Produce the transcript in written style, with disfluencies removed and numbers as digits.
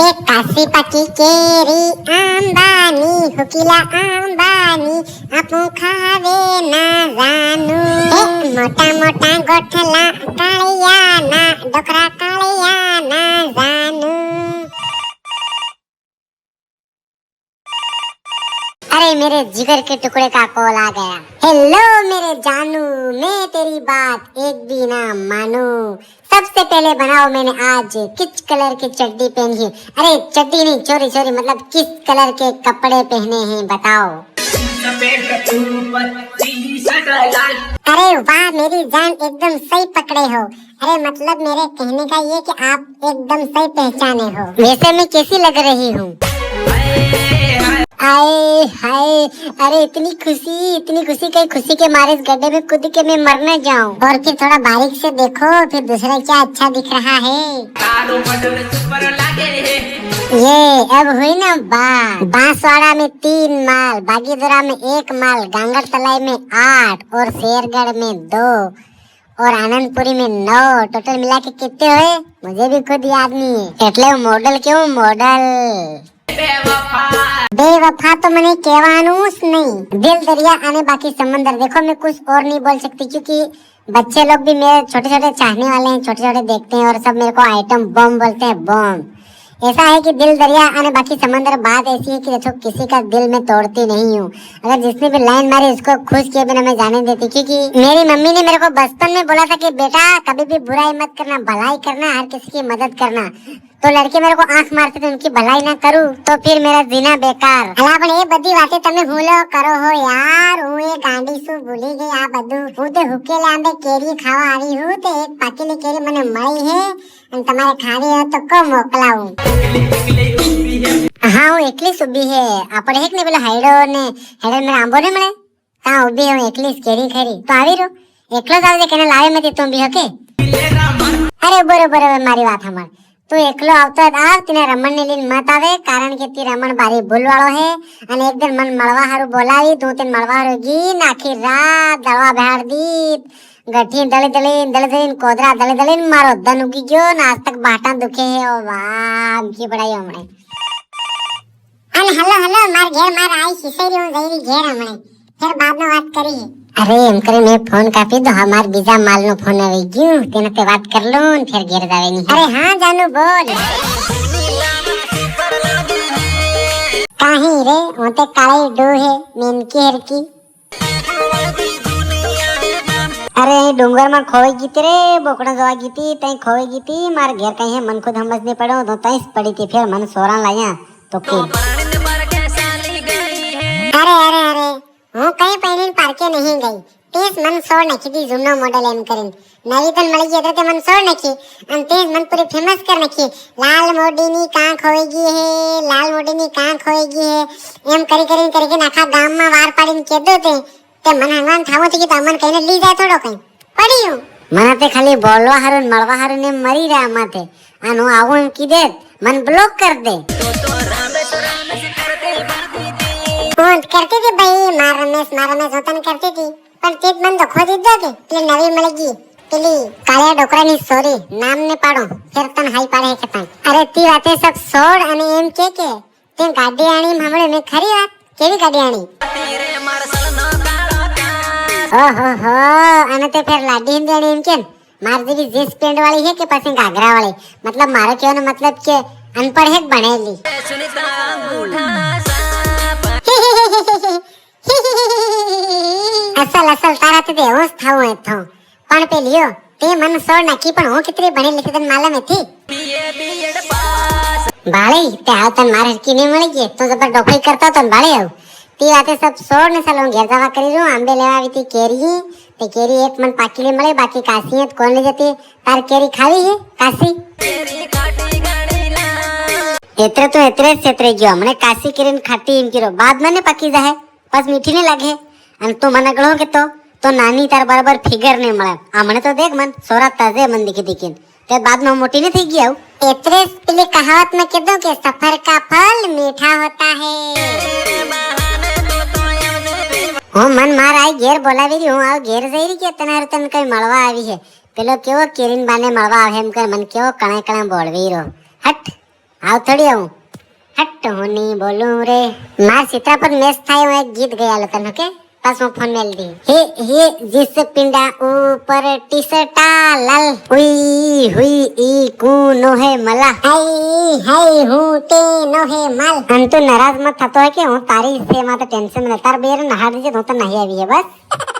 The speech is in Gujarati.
એક કાશી પાકી કેરી આંબાની હુકીલા આંબાની આપું ખાવે ના જાનું મોટા મોટા ગોઠલા કાળિયાના ડોકરા કાળિયાના જાનું। अरे मेरे जिगर के टुकड़े का कॉल आ गया। हेलो मेरे जानू, मैं तेरी बात एक भी ना मानूं। सबसे पहले बनाओ मैंने आज किस कलर की चड्डी पहनी है। अरे चड्डी नहीं, चोरी चोरी मतलब किस कलर के कपड़े पहने हैं बताओ। अरे वाह मेरी जान, एकदम सही पकड़े हो। अरे मतलब मेरे कहने का ये कि आप एकदम सही पहचाने हो। वैसे मैं कैसी लग रही हूँ? आए हाय, अरे इतनी खुशी कहीं खुशी के मारे इस गड्ढे में कूद के मैं मर न जाऊं। और फिर थोड़ा बारीक से देखो, फिर दूसरा क्या अच्छा दिख रहा है। ये अब हुई ना बांसवाड़ा में 3 माल, बागीदोरा में 1 माल, गांगर तलाई में 8 और शेरगढ़ में 2 और आनंदपुरी में 9। टोटल मिला के कितने हुए मुझे भी खुद याद नहीं है। એટલે મોડલ કેવું મોડલ बेवफा तो मैंने कहवानूं नहीं। दिल दरिया आने बाकी समंदर। देखो मैं कुछ और नहीं बोल सकती क्योंकि बच्चे लोग भी मेरे छोटे छोटे चाहने वाले हैं, छोटे छोटे देखते हैं और सब मेरे को आइटम बम बोलते हैं, बम। ऐसा है कि दिल दरिया आने बाकी समंदर। बात ऐसी है कि देखो किसी का दिल मैं तोड़ती नहीं हूँ। अगर जिसने भी लाइन मारी उसको खुश किए बिना मैं जाने देती, क्योंकि मेरी मम्मी ने मेरे को बचपन में बोला था कि बेटा कभी भी बुराई मत करना, भलाई करना, हर किसी की मदद करना। तो लड़के मेरे को आंख मारते थे, उनकी भलाई ना करूं तो फिर मेरा जीना बेकार। अला पण ए बધી વાતે તમે ભૂલો કરો હો યાર। હું એ ગાંડી છું, ભૂલી ગઈ આ બધું। હું તો હુકેલા આંબે કેરી ખાવા આવી હું, તો એક પાકેલી કેરી મને મળી હે અને તમારે ખાવી હોય તો કો મોકલાવું। હા હું એકલી જ ઊભી હે। આપણે હેક ને પેલો હાઈડો ને હાઈડો મને આંબો ને મળે તા ઊભી હું એકલી જ કેરી ખરી। તો આવી રહ્યો એકલો જ આવજે, કેને લાવે મેં તું બી હકે। અરે બરોબર મારી વાત સાંભળ। તું એકલો આવતો આવ, તને રમણ ને લઈને મત આવે, કારણ કે તી રમણ બારી ભૂલવાળો હે અને એક દિન મન મળવા હારું બોલાવી, તું તેને મળવા હારું ગઈ, આખી રાત દળવા બેહાડ દી, ગઠી દળી કોદરા દળી મારો ધન ઉગી ગયો ને આજ તક બાટા દુખે હે। ઓ વાહ કી પડાઈ હમણે। અને હલો માર ઘેર માર આઈ શિશેરી હું જઈરી ઘેર હમણે, ફેર બાદમાં વાત કરી। अरे एम करे मैं फोन कापी तो हमार बीजा माल नो फोन આવી ગયું, તેના તે વાત કર લો ને ફેર ઘેર જાવે ની। अरे हां जानू बोल। काहे रे ओते काळे डो है मेनकी हरकी। अरे डोंगर में खोई गीती रे, बोकड़ा जोवा गीती तई खोई गीती। मार घेर कहीं है मन खुद समझ नहीं पड़ो तो तई पड़ी थी, फिर मन सोरा लाया तो की। अरे હું કઈ પહેરીને પાર્કે નહીં ગઈ, તેજ મન સોળ નાખી દી જૂનો મોડેલ એમ કરીને। નવી તન મળી ગઈ તો મન સોળ નાખી અને તેજ મન પૂરી ફેમસ કરી નાખી। લાલ મોડીની કાં ખોઈ ગઈ હે, લાલ મોડીની કાં ખોઈ ગઈ હે એમ કરીને આખા ગામમાં વાર પાડીને કહેતો તે મને હંગામ થાવું છે કે તમને કઈને લઈ જાય થોડો કઈ પડ્યું। મને તે ખાલી બોલવા હારું ને મળવા હારું ને મરી રહ્યા માથે, અને હું આવું એમ કીધે મન બ્લોક કર દે। फोन करती थी भाई मार रमेश होतन करती थी, पर तेज मन तो खो दीदो के એટલે નવી મળી ગઈ પેલી કાળિયા ડોકરાની સોરી નામ ને પાડો ફેર તન હાઈ પાડે કે તન। અરે તી વાતે સબ છોડ અને એમ કે તે ગાડી આણી સાંભળે મેં ખરી વાત કેવી ગાડી આણી। ઓહો અને તે ફેર લાડી હિંદી આણી એમ કેમ માર જેવી જીન્સ પેન્ટ વાળી છે કે પછી ઘાઘરા વાળી, मतलब મારો કહેવાનો મતલબ કે અનપढ़ है बनेली। અસલ તારા તે એવું જ થાવું હે તો પણ પેલીઓ તે મન સોળ નાખી, પણ હું કિતરી ભણી લીધી તને માલમ હતી બાળી તે આવ તને માર હરકી નહીં મળી ગઈ તો જબર ડોકરી કરતો તો બાળી આવ તી વાતે સબ સોળ ને સલો ઘેર જવા કરી રહ્યું। આંબે લેવા આવી તી કેરી, તે કેરી એક મન પાકીલી મળે બાકી કાસી હે કોણ લઈ જતી તાર કેરી ખાવી હે કાસી। એત્રે તો એત્રે જ છેતરે ગયો, હમણે કાસી કરીને ખાટી એમ કર્યો, બાદ મને પાકી જાય બસ મીઠી ને લાગે અને તું મને ગળો કે તો નાની તાર બરાબર ફિગર ને મળે। હમણે તો દેખ મન સોરા તાજે મન દીખી તે બાદ में મોટી ને થઈ ગઈ આવ। એત્રે પેલી કહાવત में કીધું કે સફર का फल मीठा होता है। હું મન માર આઈ ઘેર બોલાવી રહી, હું આવ ઘેર જઈ રહી કે તને તને કઈ મળવા આવી છે। પેલો કેવો કેરીન બાને મળવા આવે એમ કર મન કેવો કણા બોલવી રહ્યો। હટ આવ થોડી આવું હટ હું નહીં બોલું રે માર સીતા પર મેચ થાય હું એક ગીત ગયાલો તને કે पास में फोन मेल दी हे जिस पिंडा ऊपर टी शर्ट लाल हुई ई कूनो है मला हाय हूँ ते नो है माल हम तो नाराज मत थतो है कि हूँ तारी से माता टेंशन में तार बेर नहार दीजिए तो नहीं आई है बस